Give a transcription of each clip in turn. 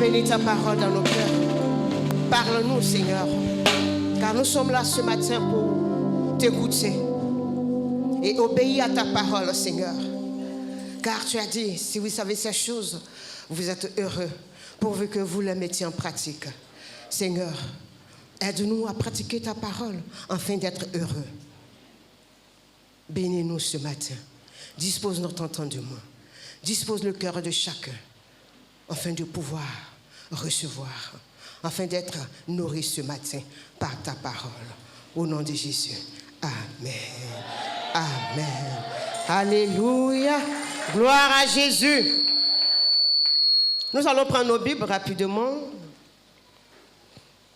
bénis ta parole dans nos cœurs. Parle-nous, Seigneur, car nous sommes là ce matin pour t'écouter et obéir à ta parole, Seigneur. Car tu as dit, si vous savez ces choses, vous êtes heureux, pourvu que vous les mettiez en pratique. Seigneur, aide-nous à pratiquer ta parole, afin d'être heureux. Bénis-nous ce matin. Dispose notre entendement. Dispose le cœur de chacun, afin de pouvoir recevoir, afin d'être nourri ce matin par ta parole. Au nom de Jésus. Amen. Amen. Alléluia. Gloire à Jésus. Nous allons prendre nos Bibles rapidement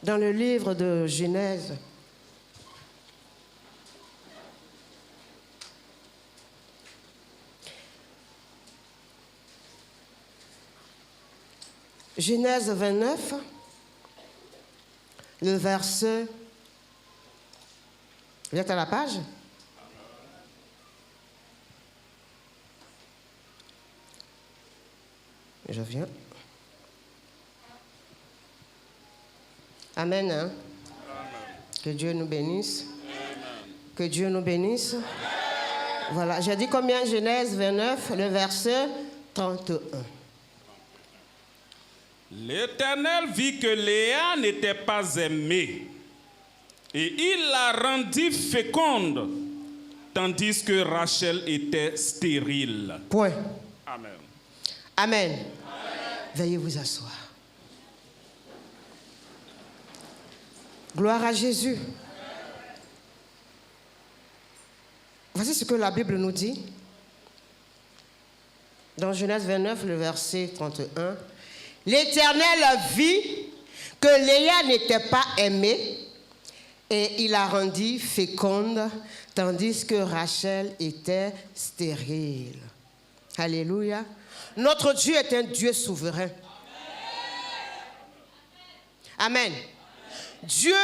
dans le livre de Genèse. Genèse 29, le verset... Vous êtes à la page? Je viens. Amen. Hein? Que Dieu nous bénisse. Que Dieu nous bénisse. Voilà, j'ai dit combien? Genèse 29, le verset 31. L'Éternel vit que Léa n'était pas aimée, et il la rendit féconde, tandis que Rachel était stérile. Point. Amen. Amen. Amen. Veuillez vous asseoir. Gloire à Jésus. Voici ce que la Bible nous dit. Dans Genèse 29, le verset 31. L'Éternel vit que Léa n'était pas aimée et il la rendit féconde, tandis que Rachel était stérile. Alléluia. Notre Dieu est un Dieu souverain. Amen. Dieu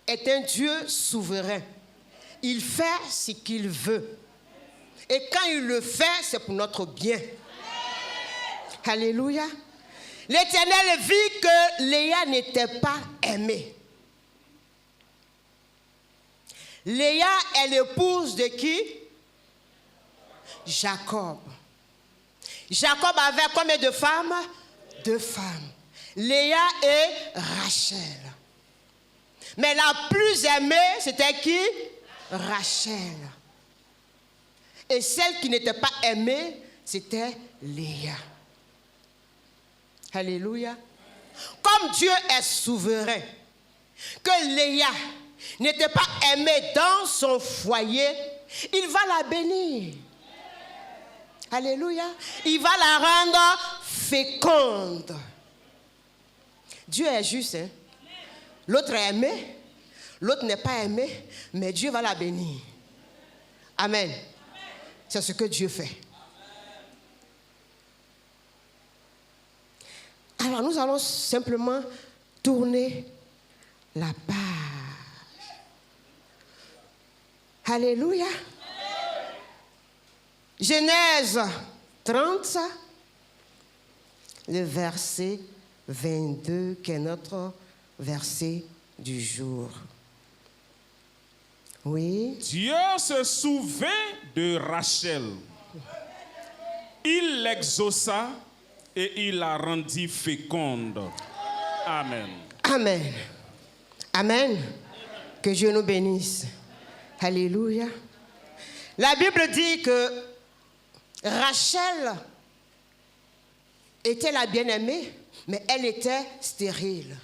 est un Dieu souverain. Il fait ce qu'il veut. Et quand il le fait, c'est pour notre bien. Alléluia. L'Éternel vit que Léa n'était pas aimée. Léa est l'épouse de qui? Jacob. Jacob avait combien de femmes? 2 femmes. Léa et Rachel. Mais la plus aimée, c'était qui? Rachel. Et celle qui n'était pas aimée, c'était Léa. Alléluia. Comme Dieu est souverain, que Léa n'était pas aimée dans son foyer, il va la bénir. Alléluia. Il va la rendre féconde. Dieu est juste. Hein? L'autre est aimé, l'autre n'est pas aimé, mais Dieu va la bénir. Amen. C'est ce que Dieu fait. Alors nous allons simplement tourner la page. Alléluia. Genèse 30, le verset 22, qui est notre verset du jour. Oui. Dieu se souvint de Rachel. Il l'exauça et il la rendit féconde. Amen. Amen. Amen. Que Dieu nous bénisse. Alléluia. La Bible dit que Rachel était la bien-aimée, mais elle était stérile.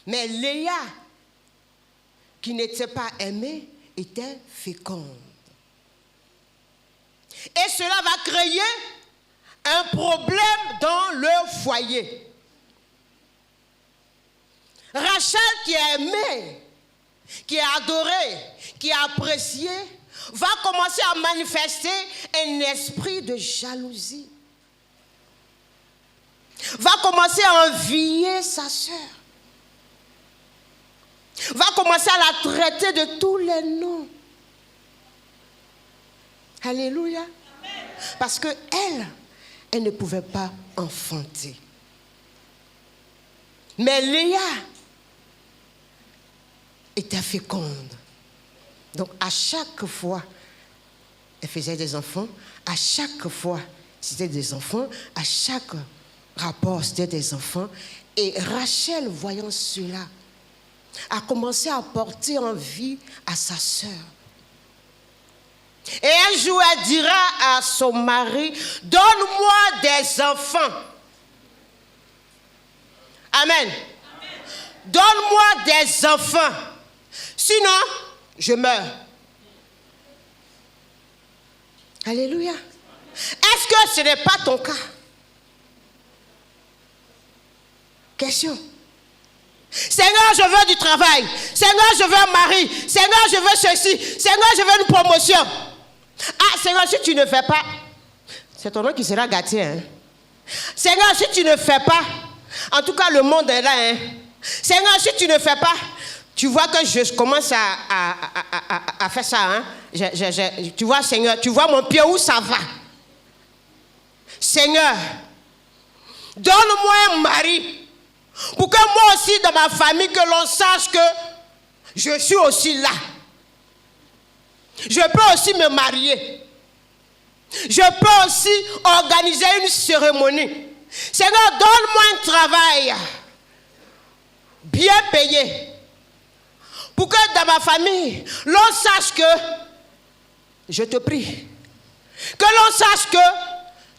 Mais Léa, qui n'était pas aimée, était féconde. Et cela va créer un problème dans le foyer. Rachel, qui est aimée, qui est adorée, qui est appréciée, va commencer à manifester un esprit de jalousie. Va commencer à envier sa sœur. Va commencer à la traiter de tous les noms. Alléluia. Parce que elle ne pouvait pas enfanter. Mais Léa était féconde. Donc, à chaque fois, elle faisait des enfants. À chaque fois, c'était des enfants. À chaque rapport, c'était des enfants. Et Rachel, voyant cela, a commencé à porter envie à sa sœur. Et un jour, elle dira à son mari, donne-moi des enfants. Amen. Donne-moi des enfants. Sinon, je meurs. Alléluia. Est-ce que ce n'est pas ton cas? Question. Seigneur, je veux du travail. Seigneur, je veux un mari. Seigneur, je veux ceci. Seigneur, je veux une promotion. Ah, Seigneur, si tu ne fais pas, c'est ton nom qui sera gâté. Hein? Seigneur, si tu ne fais pas, en tout cas, le monde est là. Hein? Seigneur, si tu ne fais pas, tu vois que je commence à faire ça. Hein? Tu vois, Seigneur, tu vois mon pied où ça va. Seigneur, donne-moi un mari. Pour que moi aussi, dans ma famille, que l'on sache que je suis aussi là. Je peux aussi me marier. Je peux aussi organiser une cérémonie. Seigneur, donne-moi un travail bien payé. Pour que dans ma famille, l'on sache que je te prie. Que l'on sache que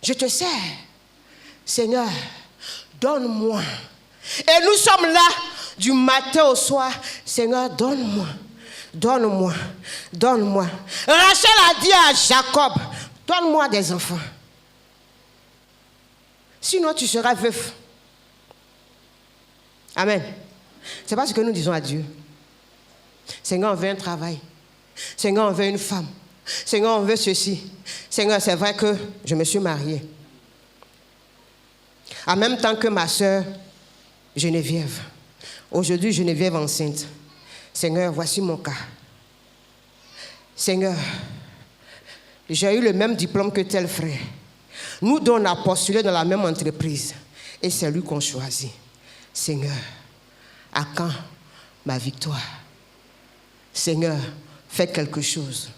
je te sers. Seigneur, donne-moi. Et nous sommes là du matin au soir. Seigneur, donne-moi, donne-moi, donne-moi. Rachel a dit à Jacob, donne-moi des enfants. Sinon, tu seras veuf. Amen. C'est pas ce que nous disons à Dieu. Seigneur, on veut un travail. Seigneur, on veut une femme. Seigneur, on veut ceci. Seigneur, c'est vrai que je me suis mariée. En même temps que ma soeur Geneviève. Aujourd'hui, Geneviève enceinte. Seigneur, voici mon cas. Seigneur, j'ai eu le même diplôme que tel frère. Nous deux, on a postulé dans la même entreprise. Et c'est lui qu'on choisit. Seigneur, à quand ma victoire? Seigneur, fais quelque chose.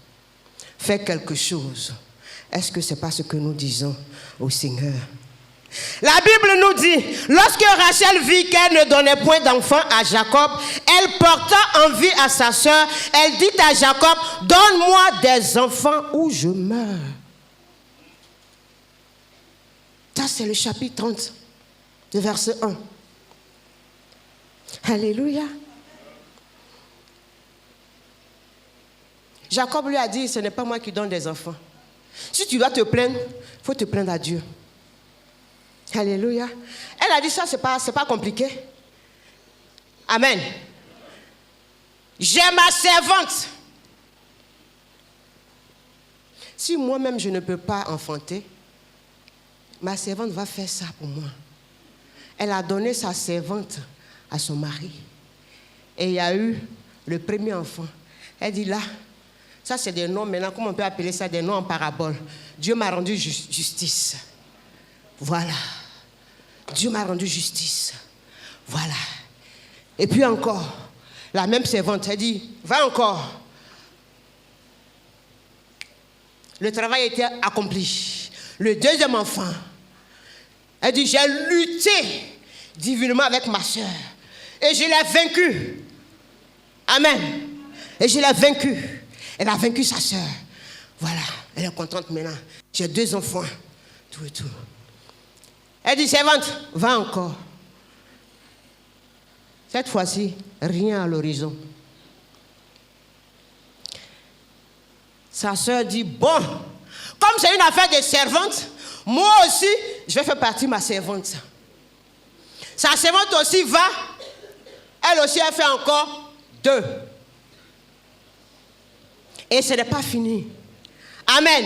Fais quelque chose. Est-ce que ce n'est pas ce que nous disons au Seigneur? La Bible nous dit, lorsque Rachel vit qu'elle ne donnait point d'enfant à Jacob, elle porta envie à sa sœur. Elle dit à Jacob, donne-moi des enfants ou je meurs. Ça, c'est le chapitre 30, le verset 1. Alléluia. Jacob lui a dit, ce n'est pas moi qui donne des enfants. Si tu dois te plaindre, il faut te plaindre à Dieu. Alléluia. Elle a dit ça, c'est pas compliqué. Amen. J'ai ma servante. Si moi-même je ne peux pas enfanter, ma servante va faire ça pour moi. Elle a donné sa servante à son mari. Et il y a eu le premier enfant. Elle dit là, ça c'est des noms maintenant, comment on peut appeler ça des noms en parabole. Dieu m'a rendu justice. Voilà. Dieu m'a rendu justice. Voilà. Et puis encore, la même servante, elle dit, va encore. Le travail a été accompli. Le deuxième enfant, elle dit, j'ai lutté divinement avec ma soeur. Et je l'ai vaincue. Amen. Et je l'ai vaincue. Elle a vaincu sa soeur. Voilà. Elle est contente maintenant. J'ai 2 enfants. Tout et tout. Elle dit, servante, va encore. Cette fois-ci, rien à l'horizon. Sa soeur dit, bon, comme c'est une affaire de servante, moi aussi, je vais faire partie de ma servante. Sa servante aussi va, elle aussi, elle fait encore 2. Et ce n'est pas fini. Amen.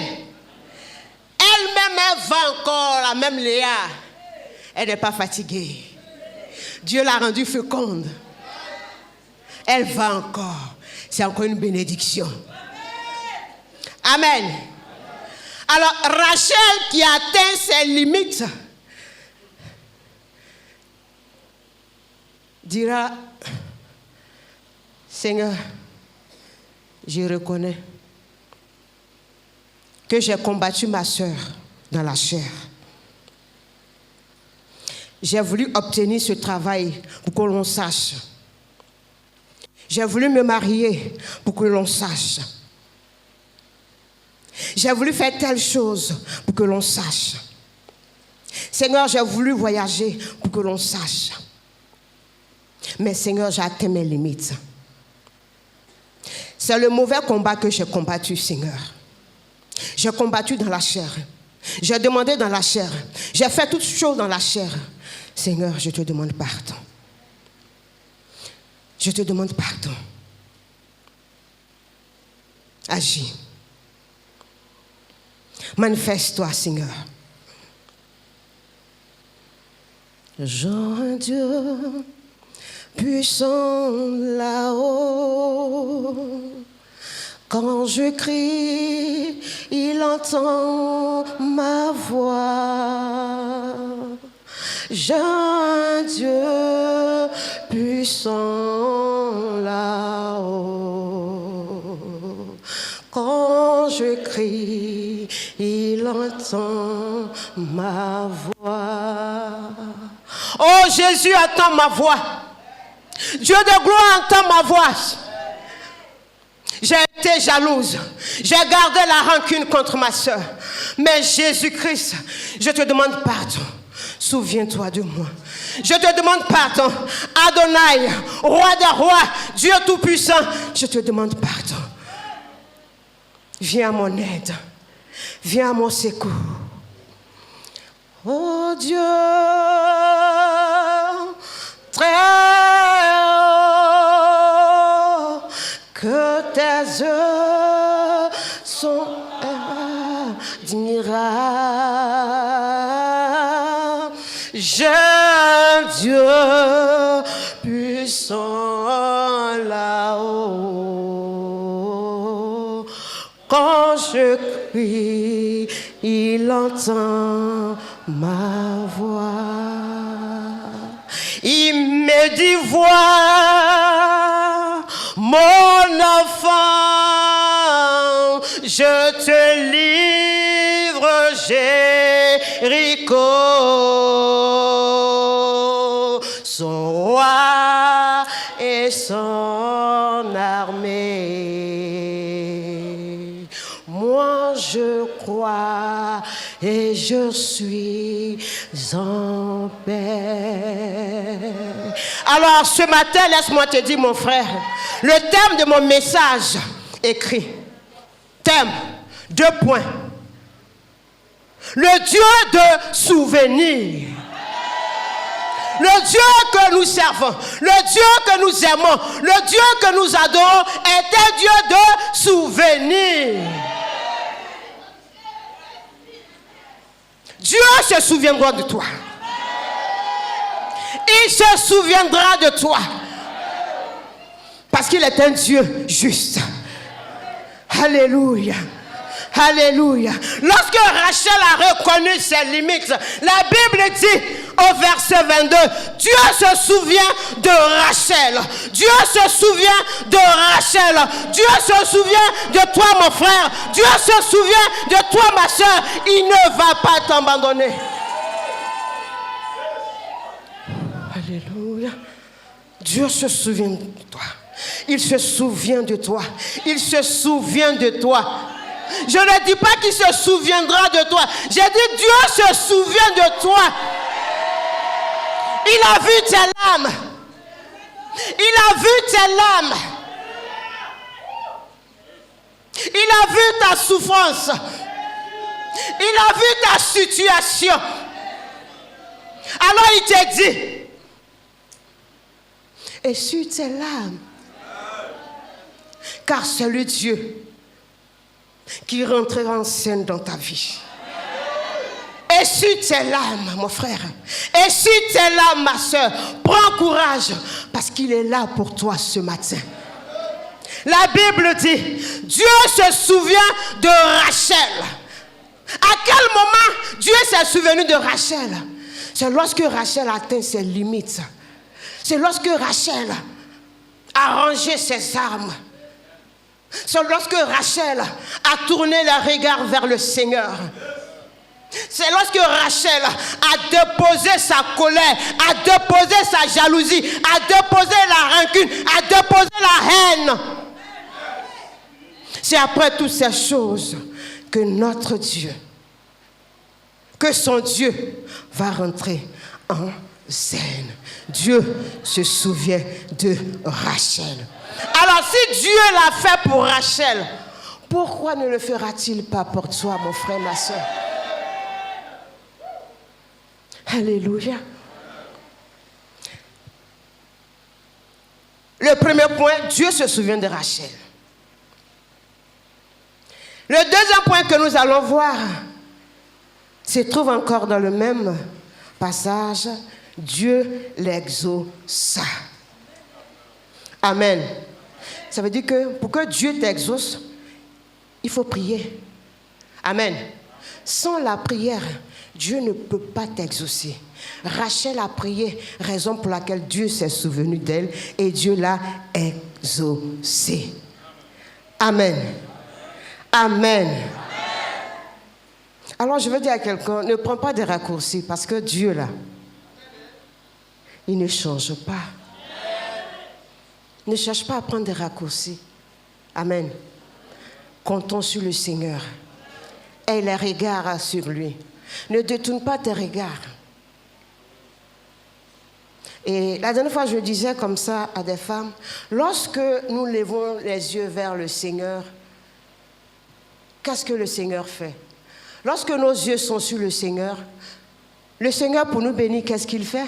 Elle-même, elle va encore, la même Léa. Elle n'est pas fatiguée. Dieu l'a rendue féconde. Elle va encore. C'est encore une bénédiction. Amen. Alors, Rachel qui atteint ses limites, dira, Seigneur, je reconnais que j'ai combattu ma sœur dans la chair. J'ai voulu obtenir ce travail pour que l'on sache. J'ai voulu me marier pour que l'on sache. J'ai voulu faire telle chose pour que l'on sache. Seigneur, j'ai voulu voyager pour que l'on sache. Mais Seigneur, j'ai atteint mes limites. C'est le mauvais combat que j'ai combattu, Seigneur. J'ai combattu dans la chair. J'ai demandé dans la chair. J'ai fait toutes choses dans la chair. Seigneur, je te demande pardon. Je te demande pardon. Agis. Manifeste-toi, Seigneur. J'ai un Dieu puissant là-haut. Quand je crie, il entend ma voix. J'ai un Dieu puissant là-haut. Quand je crie, il entend ma voix. Oh, Jésus entend ma voix. Dieu de gloire entend ma voix. J'ai été jalouse. J'ai gardé la rancune contre ma soeur. Mais Jésus-Christ, je te demande pardon. Souviens-toi de moi. Je te demande pardon. Adonai, roi des rois, Dieu tout-puissant, je te demande pardon. Viens à mon aide. Viens à mon secours. Oh Dieu, très haut, que tes yeux sont admirables. J'ai un Dieu puissant là-haut. Quand je crie, il entend ma voix. Il me dit, vois, mon enfant, je te livre Jéricho, son roi et son armée. Moi je crois et je suis en paix. Alors ce matin, laisse-moi te dire, mon frère, le thème de mon message écrit. Thème, 2 points. Le Dieu de souvenirs. Le Dieu que nous servons, le Dieu que nous aimons, le Dieu que nous adorons est un Dieu de souvenirs. Dieu se souviendra de toi. Il se souviendra de toi. Parce qu'il est un Dieu juste. Alléluia. Alléluia. Lorsque Rachel a reconnu ses limites, la Bible dit au verset 22, Dieu se souvient de Rachel. Dieu se souvient de Rachel. Dieu se souvient de toi, mon frère. Dieu se souvient de toi, ma soeur. Il ne va pas t'abandonner. Alléluia. Dieu se souvient de toi. Il se souvient de toi. Il se souvient de toi. Je ne dis pas qu'il se souviendra de toi. J'ai dit Dieu se souvient de toi. Il a vu tes larmes. Il a vu tes larmes. Il a vu ta souffrance. Il a vu ta situation. Alors il t'a dit, essuie tes larmes. Car c'est le Dieu qui rentrera en scène dans ta vie. Essuie tes larmes, mon frère. Essuie tes larmes, ma soeur. Prends courage, parce qu'il est là pour toi ce matin. La Bible dit, Dieu se souvient de Rachel. À quel moment Dieu s'est souvenu de Rachel? C'est lorsque Rachel atteint ses limites. C'est lorsque Rachel a rangé ses armes. C'est lorsque Rachel a tourné le regard vers le Seigneur. C'est lorsque Rachel a déposé sa colère, a déposé sa jalousie, a déposé la rancune, a déposé la haine. C'est après toutes ces choses que notre Dieu, que son Dieu va rentrer en scène. Dieu se souvient de Rachel. Alors si Dieu l'a fait pour Rachel, pourquoi ne le fera-t-il pas pour toi, mon frère, ma soeur? Alléluia. Le premier point, Dieu se souvient de Rachel. Le deuxième point que nous allons voir se trouve encore dans le même passage. Dieu l'exauça. Amen. Ça veut dire que pour que Dieu t'exauce, il faut prier. Amen. Sans la prière, Dieu ne peut pas t'exaucer. Rachel a prié, raison pour laquelle Dieu s'est souvenu d'elle et Dieu l'a exaucée. Amen. Amen. Alors je veux dire à quelqu'un, ne prends pas des raccourcis parce que Dieu là, il ne change pas. Ne cherche pas à prendre des raccourcis. Amen. Comptons sur le Seigneur. Aie les regards sur lui. Ne détourne pas tes regards. Et la dernière fois, je disais comme ça à des femmes, lorsque nous levons les yeux vers le Seigneur, qu'est-ce que le Seigneur fait? Lorsque nos yeux sont sur le Seigneur pour nous bénir, qu'est-ce qu'il fait?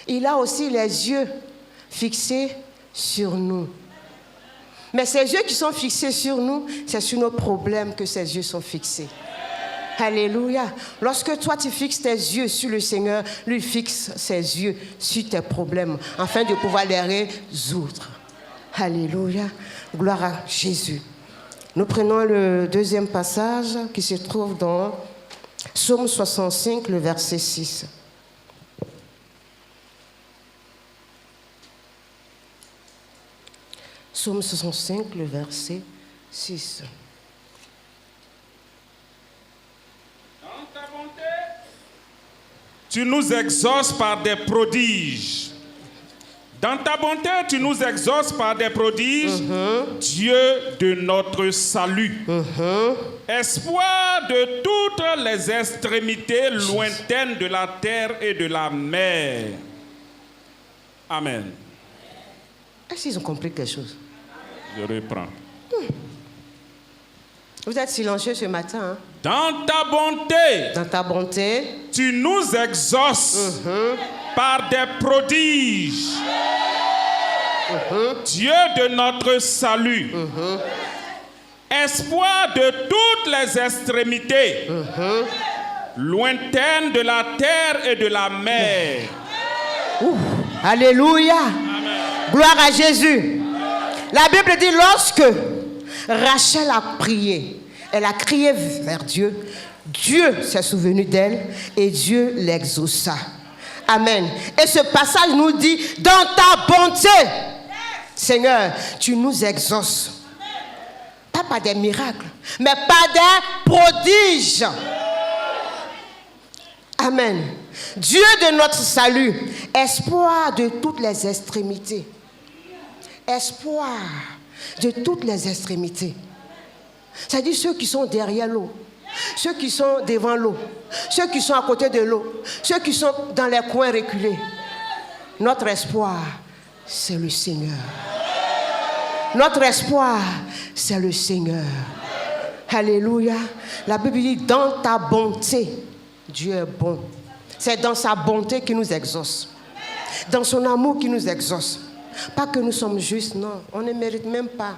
Il a aussi les yeux fixés sur nous. Mais ces yeux qui sont fixés sur nous, c'est sur nos problèmes que ces yeux sont fixés. Alléluia. Lorsque toi tu fixes tes yeux sur le Seigneur, lui fixe ses yeux sur tes problèmes afin de pouvoir les résoudre. Alléluia. Gloire à Jésus. Nous prenons le deuxième passage qui se trouve dans Psaume 65, le verset 6. Psaume 65, le verset 6. Tu nous exauces par des prodiges. Dans ta bonté, tu nous exauces par des prodiges, Dieu de notre salut. Espoir de toutes les extrémités lointaines de la terre et de la mer. Amen. Est-ce qu'ils ont compris quelque chose? Je reprends. Vous êtes silencieux ce matin. Hein? Dans ta bonté, tu nous exauces par des prodiges. Dieu de notre salut. Espoir de toutes les extrémités lointaines de la terre et de la mer. Alléluia. Amen. Gloire à Jésus. La Bible dit lorsque Rachel a prié, elle a crié vers Dieu, Dieu s'est souvenu d'elle et Dieu l'exauça. Amen. Et ce passage nous dit, dans ta bonté, Seigneur, tu nous exauces. Pas par des miracles, mais par des prodiges. Amen. Dieu de notre salut, espoir de toutes les extrémités. Espoir de toutes les extrémités. C'est-à-dire ceux qui sont derrière l'eau, ceux qui sont devant l'eau, ceux qui sont à côté de l'eau, ceux qui sont dans les coins reculés. Notre espoir, c'est le Seigneur. Notre espoir, c'est le Seigneur. Alléluia. La Bible dit, dans ta bonté, Dieu est bon. C'est dans sa bonté qu'il nous exauce. Dans son amour qu'il nous exauce. Pas que nous sommes justes, non. On ne mérite même pas.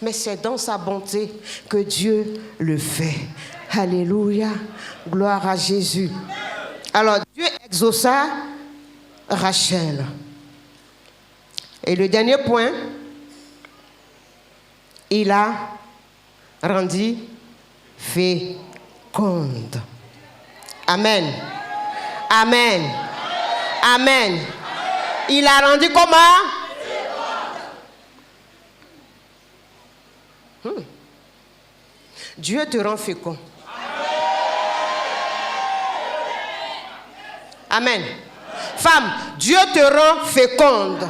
Mais c'est dans sa bonté que Dieu le fait. Alléluia. Gloire à Jésus. Alors, Dieu exauça Rachel. Et le dernier point, il a rendu féconde. Amen. Amen. Amen. Il a rendu comment? Dieu te rend fécond. Amen. Femme, Dieu te rend féconde.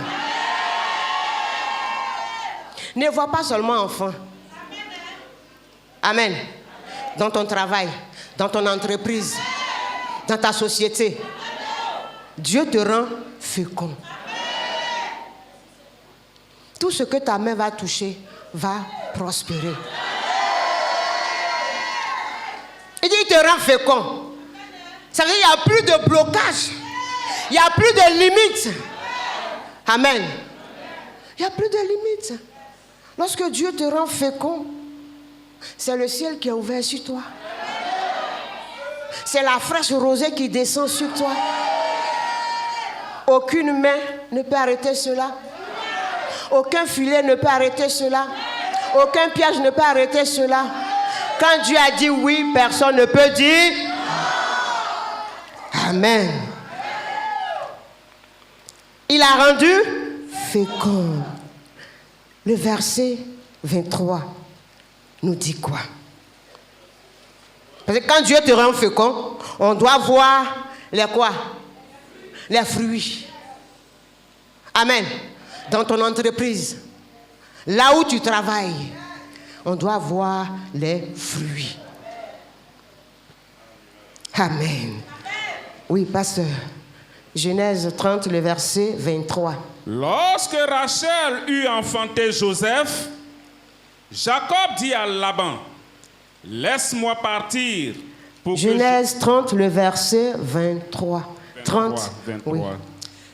Ne vois pas seulement enfant. Amen. Dans ton travail, dans ton entreprise, dans ta société. Dieu te rend fécond. Tout ce que ta main va toucher va prospérer. Il dit, il te rend fécond. Ça veut dire qu'il n'y a plus de blocage. Il n'y a plus de limites. Amen. Il n'y a plus de limites. Lorsque Dieu te rend fécond, c'est le ciel qui est ouvert sur toi. C'est la fraîche rosée qui descend sur toi. Aucune main ne peut arrêter cela. Aucun filet ne peut arrêter cela. Aucun piège ne peut arrêter cela. Quand Dieu a dit oui, personne ne peut dire Amen. Il a rendu fécond. Le verset 23 nous dit quoi? Parce que quand Dieu te rend fécond, on doit voir les quoi? Les fruits. Amen. Dans ton entreprise, là où tu travailles, on doit voir les fruits. Amen. Oui, pasteur. Genèse 30, le verset 23. Lorsque Rachel eut enfanté Joseph, Jacob dit à Laban, laisse-moi partir pour Genèse 30, le verset 23. 30. 23. Oui.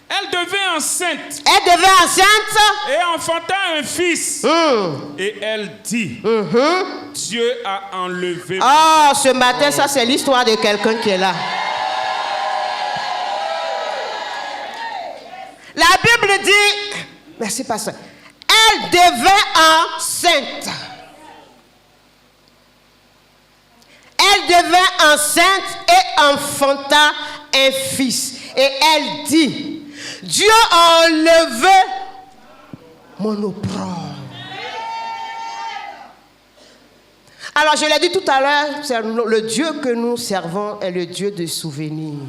Elle devint enceinte. Elle devint enceinte. Et enfanta un fils. Et elle dit, Dieu a enlevé. Oh, ce matin, ça c'est l'histoire de quelqu'un qui est là. La Bible dit, merci pasteur, elle devint enceinte. Elle devint enceinte et enfanta un fils. Et elle dit, Dieu a enlevé mon opprobre. Alors je l'ai dit tout à l'heure, c'est le Dieu que nous servons est le Dieu de souvenirs.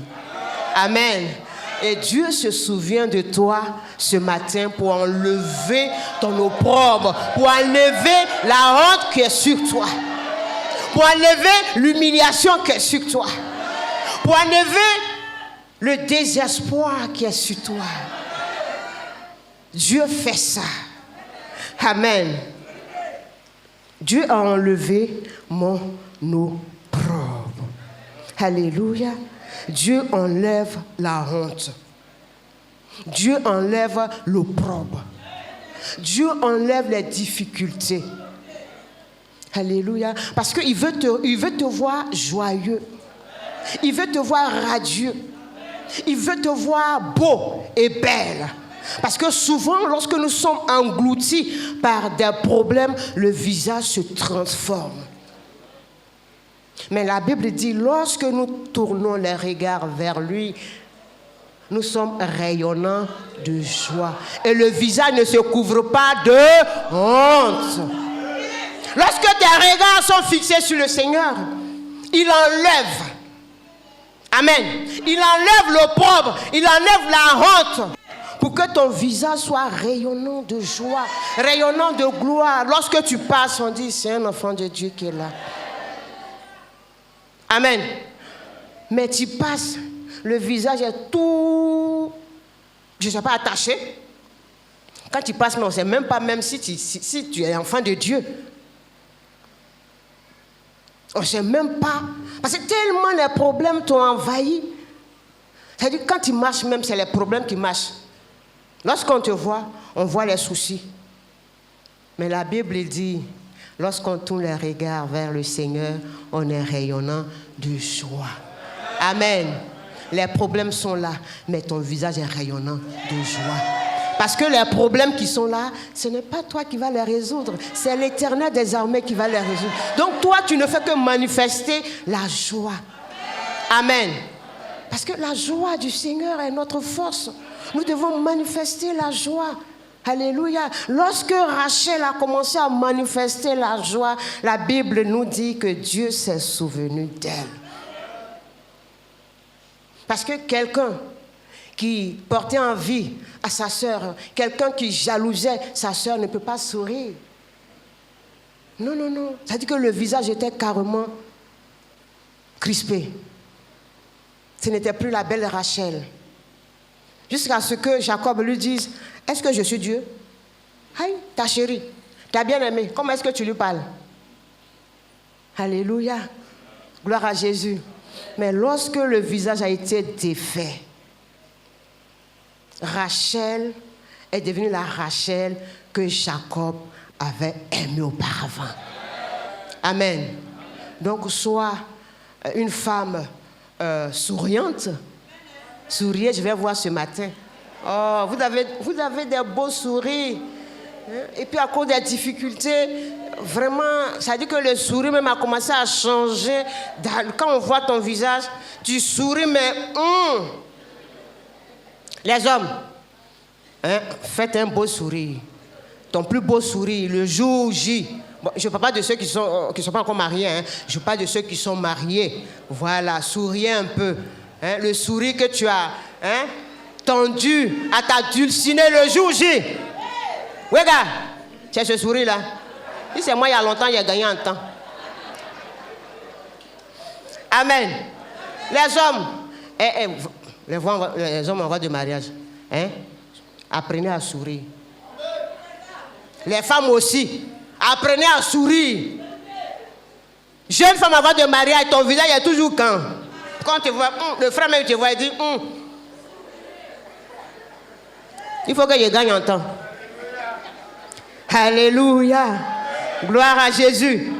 Amen. Et Dieu se souvient de toi ce matin pour enlever ton opprobre, pour enlever la honte qui est sur toi, pour enlever l'humiliation qui est sur toi, pour enlever le désespoir qui est sur toi. Dieu fait ça. Amen. Dieu a enlevé mon opprobre. Alléluia. Dieu enlève la honte. Dieu enlève l'opprobre. Dieu enlève les difficultés. Alléluia. Parce qu'il veut te voir joyeux. Il veut te voir radieux. Il veut te voir beau et belle. Parce que souvent, lorsque nous sommes engloutis par des problèmes, le visage se transforme. Mais la Bible dit, lorsque nous tournons les regards vers lui, nous sommes rayonnants de joie. Et le visage ne se couvre pas de honte. Lorsque tes regards sont fixés sur le Seigneur, il enlève. Amen. Il enlève l'opprobre, il enlève la honte. Pour que ton visage soit rayonnant de joie, rayonnant de gloire. Lorsque tu passes, on dit, c'est un enfant de Dieu qui est là. Amen. Mais tu passes, le visage est tout, je ne sais pas, attaché. Quand tu passes, mais on ne sait même pas, même si tu es enfant de Dieu. On ne sait même pas. Parce que tellement les problèmes t'ont envahi. C'est-à-dire quand tu marches même, c'est les problèmes qui marchent. Lorsqu'on te voit, on voit les soucis. Mais la Bible dit, lorsqu'on tourne les regards vers le Seigneur, on est rayonnant de joie. Amen. Les problèmes sont là, mais ton visage est rayonnant de joie. Parce que les problèmes qui sont là, ce n'est pas toi qui vas les résoudre, c'est l'Éternel des armées qui va les résoudre. Donc toi, tu ne fais que manifester la joie. Amen. Parce que la joie du Seigneur est notre force. Nous devons manifester la joie. Alléluia. Lorsque Rachel a commencé à manifester la joie, la Bible nous dit que Dieu s'est souvenu d'elle. Parce que quelqu'un qui portait envie à sa sœur, quelqu'un qui jalousait sa sœur ne peut pas sourire. Non, non, non. Ça dit que le visage était carrément crispé. Ce n'était plus la belle Rachel. Jusqu'à ce que Jacob lui dise, est-ce que je suis Dieu? Aïe, ta chérie, ta bien-aimée, comment est-ce que tu lui parles? Alléluia. Gloire à Jésus. Mais lorsque le visage a été défait, Rachel est devenue la Rachel que Jacob avait aimée auparavant. Amen. Donc, sois une femme souriante. Souriez, je vais voir ce matin. Oh, vous avez des beaux sourires. Et puis à cause des difficultés, vraiment, ça dit que le sourire même a commencé à changer. Quand on voit ton visage, tu souris, mais les hommes, faites un beau sourire. Ton plus beau sourire, le jour J. Bon, je ne parle pas de ceux qui sont pas encore mariés. Je parle de ceux qui sont mariés. Voilà, souriez un peu. Le sourire que tu as tendu à ta dulcinée le jour J. Regarde, c'est ce sourire-là. Si c'est moi, il y a longtemps, il a gagné en temps. Amen. Les hommes, les hommes en voie de mariage, apprenez à sourire. Les femmes aussi, apprenez à sourire. Jeune femme en voie de mariage, ton visage est toujours quand tu vois, le frère même te voit, il dit, il faut que je gagne en temps. Alléluia. Gloire à Jésus.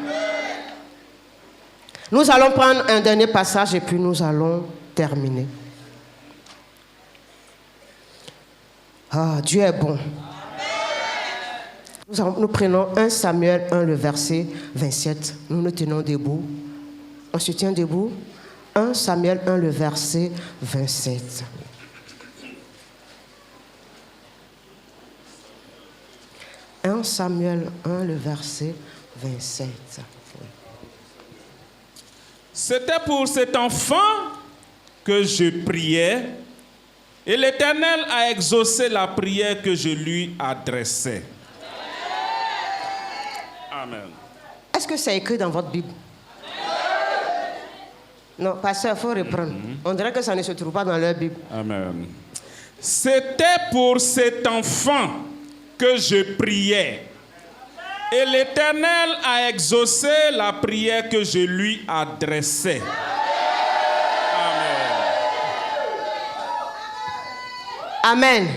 Nous allons prendre un dernier passage et puis nous allons terminer. Ah, Dieu est bon. Nous prenons 1 Samuel 1, le verset 27. Nous nous tenons debout. On se tient debout. 1 Samuel 1, le verset 27. « 1 Samuel 1, le verset 27. » C'était pour cet enfant que je priais, et l'Éternel a exaucé la prière que je lui adressais. Amen. Est-ce que c'est écrit dans votre Bible? Non, pasteur, il faut reprendre. On dirait que ça ne se trouve pas dans leur Bible. Amen. C'était pour cet enfant que je priais. Et l'Éternel a exaucé la prière que je lui adressais. Amen.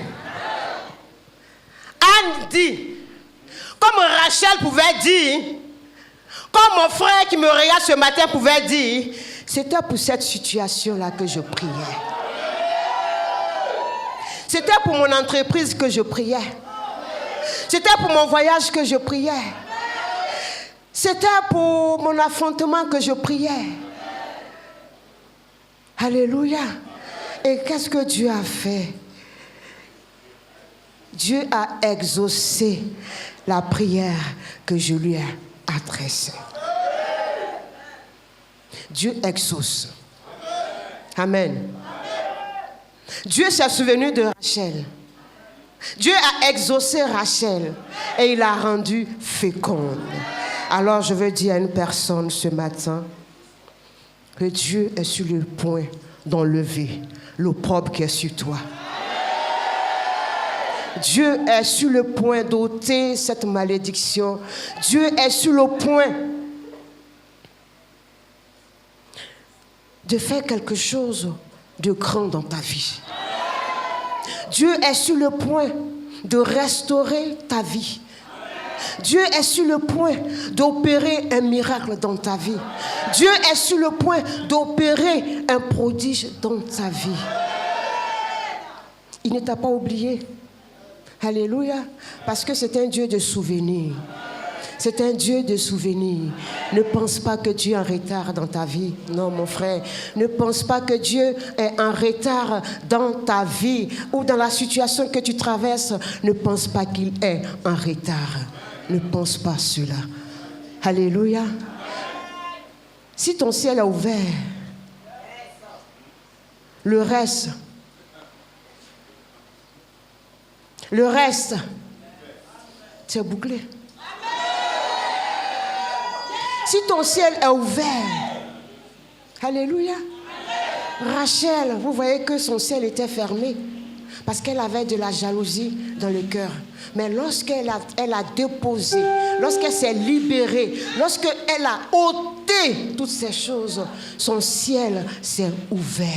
Anne dit, comme Rachel pouvait dire, comme mon frère qui me regarde ce matin pouvait dire, c'était pour cette situation-là que je priais. C'était pour mon entreprise que je priais. C'était pour mon voyage que je priais. C'était pour mon affrontement que je priais. Alléluia. Et qu'est-ce que Dieu a fait? Dieu a exaucé la prière que je lui ai adressée. Dieu exauce. Amen. Dieu s'est souvenu de Rachel. Dieu a exaucé Rachel et il l'a rendue féconde. Alors je veux dire à une personne ce matin que Dieu est sur le point d'enlever l'opprobre qui est sur toi. Dieu est sur le point d'ôter cette malédiction. Dieu est sur le point de faire quelque chose de grand dans ta vie. Dieu est sur le point de restaurer ta vie. Dieu est sur le point d'opérer un miracle dans ta vie. Dieu est sur le point d'opérer un prodige dans ta vie. Il ne t'a pas oublié. Alléluia. Parce que c'est un Dieu de souvenirs. C'est un Dieu de souvenirs. Ne pense pas que Dieu est en retard dans ta vie. Non, mon frère. Ne pense pas que Dieu est en retard dans ta vie ou dans la situation que tu traverses. Ne pense pas qu'il est en retard. Ne pense pas cela. Alléluia. Si ton ciel est ouvert, le reste, c'est bouclé. Si ton ciel est ouvert, alléluia. Rachel, vous voyez que son ciel était fermé parce qu'elle avait de la jalousie dans le cœur. Mais lorsqu'elle a déposé, lorsqu'elle s'est libérée, lorsqu'elle a ôté toutes ces choses, son ciel s'est ouvert.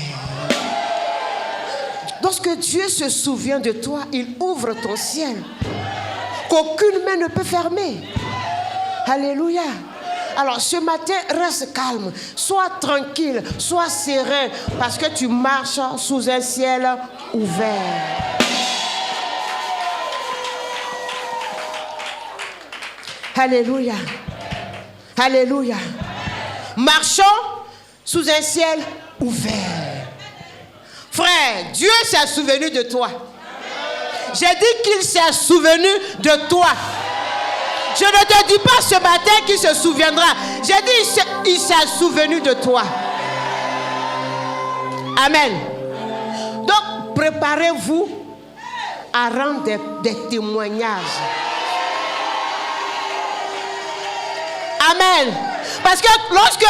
Lorsque Dieu se souvient de toi, il ouvre ton ciel qu'aucune main ne peut fermer. Alléluia. Alors ce matin, reste calme, sois tranquille, sois serein, parce que tu marches sous un ciel ouvert. Alléluia. Alléluia. Marchons sous un ciel ouvert. Frère, Dieu s'est souvenu de toi. J'ai dit qu'il s'est souvenu de toi. Je ne te dis pas ce matin qu'il se souviendra. J'ai dit il s'est souvenu de toi. Amen. Donc, préparez-vous à rendre des témoignages. Amen. Parce que lorsque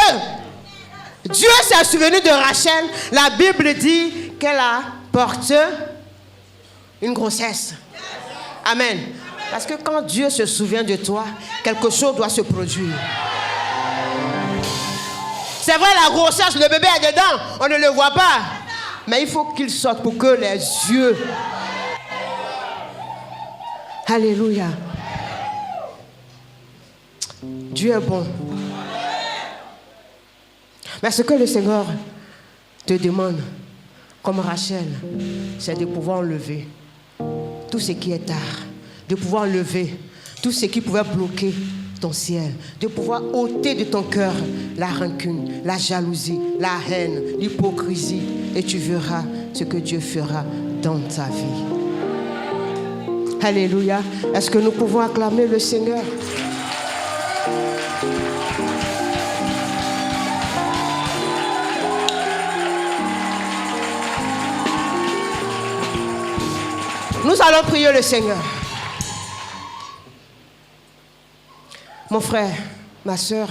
Dieu s'est souvenu de Rachel, la Bible dit qu'elle a porté une grossesse. Amen. Parce que quand Dieu se souvient de toi, quelque chose doit se produire. C'est vrai, la grossesse, le bébé est dedans, on ne le voit pas. Mais il faut qu'il sorte pour que les yeux... Alléluia. Dieu est bon. Mais ce que le Seigneur te demande, comme Rachel, c'est de pouvoir enlever tout ce qui est tard. De pouvoir lever tout ce qui pouvait bloquer ton ciel, de pouvoir ôter de ton cœur la rancune, la jalousie, la haine, l'hypocrisie, et tu verras ce que Dieu fera dans ta vie. Alléluia. Est-ce que nous pouvons acclamer le Seigneur? Nous allons prier le Seigneur. Mon frère, ma soeur,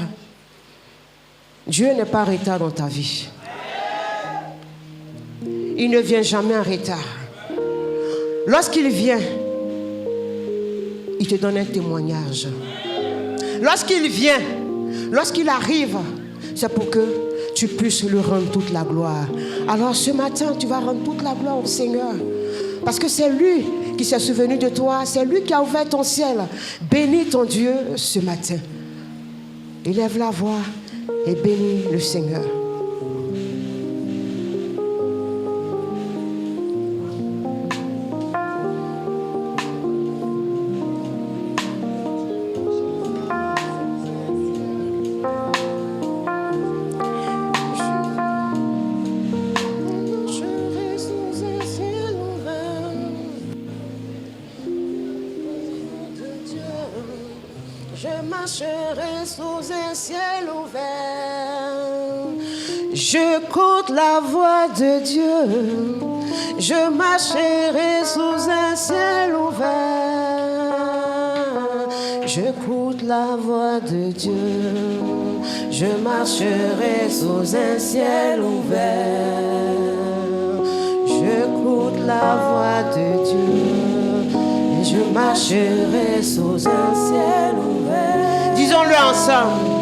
Dieu n'est pas en retard dans ta vie. Il ne vient jamais en retard. Lorsqu'il vient, il te donne un témoignage. Lorsqu'il vient, lorsqu'il arrive, c'est pour que tu puisses lui rendre toute la gloire. Alors ce matin, tu vas rendre toute la gloire au Seigneur. Parce que c'est lui qui s'est souvenu de toi. C'est lui qui a ouvert ton ciel. Bénis ton Dieu ce matin. Élève la voix et bénis le Seigneur. J'écoute la voix de Dieu. Je marcherai sous un ciel ouvert. J'écoute la voix de Dieu. Je marcherai sous un ciel ouvert. J'écoute la voix de Dieu. Et je marcherai sous un ciel ouvert. Disons-le ensemble.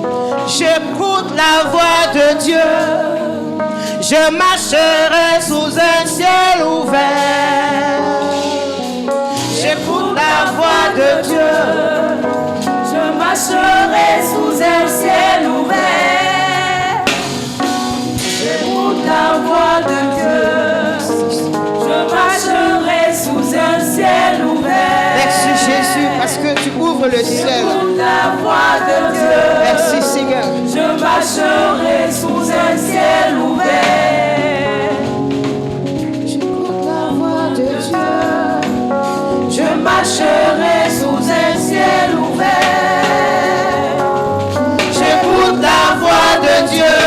J'écoute la voix de Dieu. Je marcherai sous un ciel ouvert. J'écoute la voix de Dieu. Je marcherai sous un ciel ouvert. J'écoute la voix de Dieu. Je marcherai sous un ciel ouvert. Merci Jésus, parce que tu ouvres le ciel. J'écoute la voix de Dieu. Merci Seigneur. Je marcherai sous un ciel ouvert. J'écoute la voix de Dieu. Je marcherai sous un ciel ouvert. J'écoute la voix de Dieu.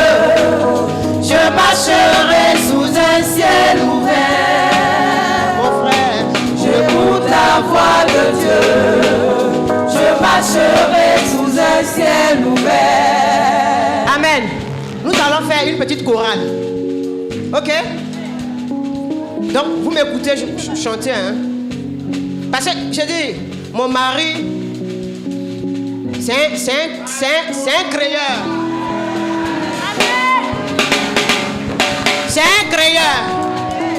Je marcherai sous un ciel ouvert. Mon frère, J'écoute la voix de Dieu. Je marcherai sous un ciel ouvert. Amen. Nous allons faire une petite chorale. Ok? Donc, vous m'écoutez chanter, hein? Parce que, j'ai dit, mon mari, c'est un créeur. C'est un créeur.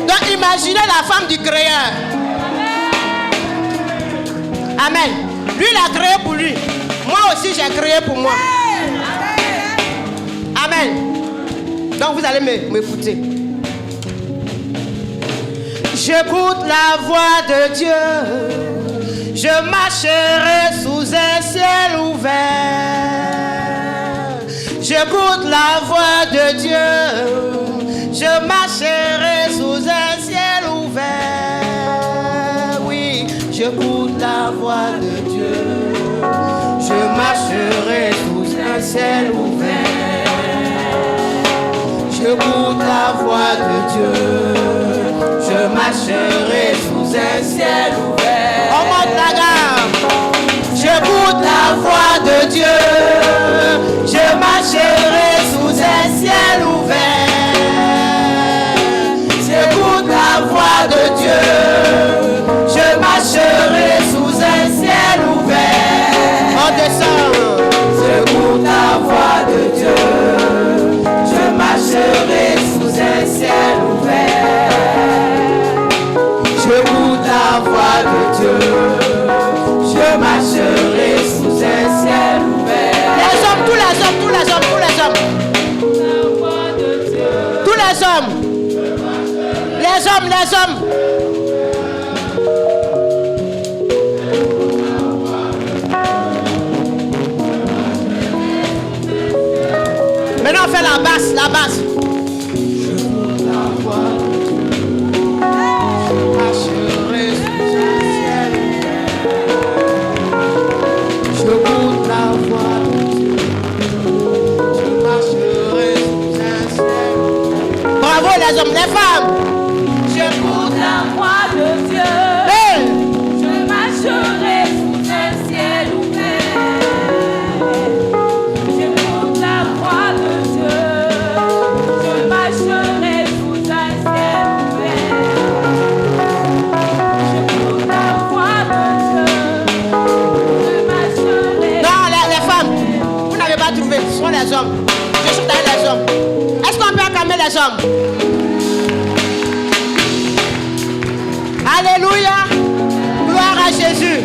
Donc, imaginez la femme du créeur. Amen. Lui, il a créé pour lui. Moi aussi, j'ai créé pour moi. Amen. Donc, vous allez m'écouter. J'écoute la voix de Dieu. Je marcherai sous un ciel ouvert. J'écoute la voix de Dieu. Je marcherai sous un ciel ouvert. Oui, j'écoute la voix de Dieu. Je marcherai sous un ciel ouvert. J'écoute la voix de Dieu. Je marcherai sous un ciel ouvert. On monte la gamme. J'écoute la voix de Dieu. Je marcherai sous un ciel ouvert. J'écoute la voix de Dieu. Je marcherai sous un ciel ouvert. On descend. J'écoute la voix de Dieu. Je marcherai sous un ciel ouvert. J'écoute la voix de Dieu. Je marcherai sous un ciel ouvert. Les hommes, tous les hommes, tous les hommes, tous les hommes. La voix de Dieu. Tous les hommes. Les hommes, les hommes. Maintenant on fait la basse, la basse. J'écoute la voix de Dieu. Marcherai sous un ciel ouvert. J'écoute la voix de Dieu. Je marcherai sous un ciel ouvert. Bravo les hommes, les femmes. J'écoute la voix de Dieu. Hey. Je marcherai sous un ciel ouvert. J'écoute la voix de Dieu. Je marcherai sous un ciel ouvert. J'écoute la voix de Dieu. Je marcherai. Non, les femmes, vous n'avez pas trouvé, ce sont les hommes. Je suis dans les hommes. Est-ce qu'on peut acclamer les hommes? Alléluia. Gloire à Jésus.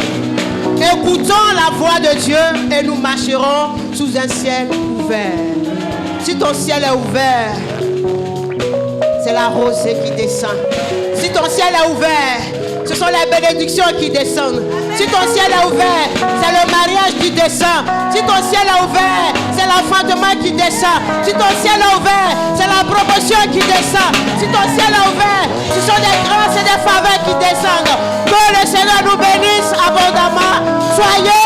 Écoutons la voix de Dieu et nous marcherons sous un ciel ouvert. Si ton ciel est ouvert, c'est la rosée qui descend. Si ton ciel est ouvert, ce sont les bénédictions qui descendent. Si ton ciel est ouvert, c'est le mariage qui descend. Si ton ciel est ouvert, c'est l'enfantement qui descend. Si ton ciel est ouvert, c'est la promotion qui descend. Si ton ciel est ouvert, ce sont des grâces et des faveurs qui descendent. Que le Seigneur nous bénisse abondamment. Soyez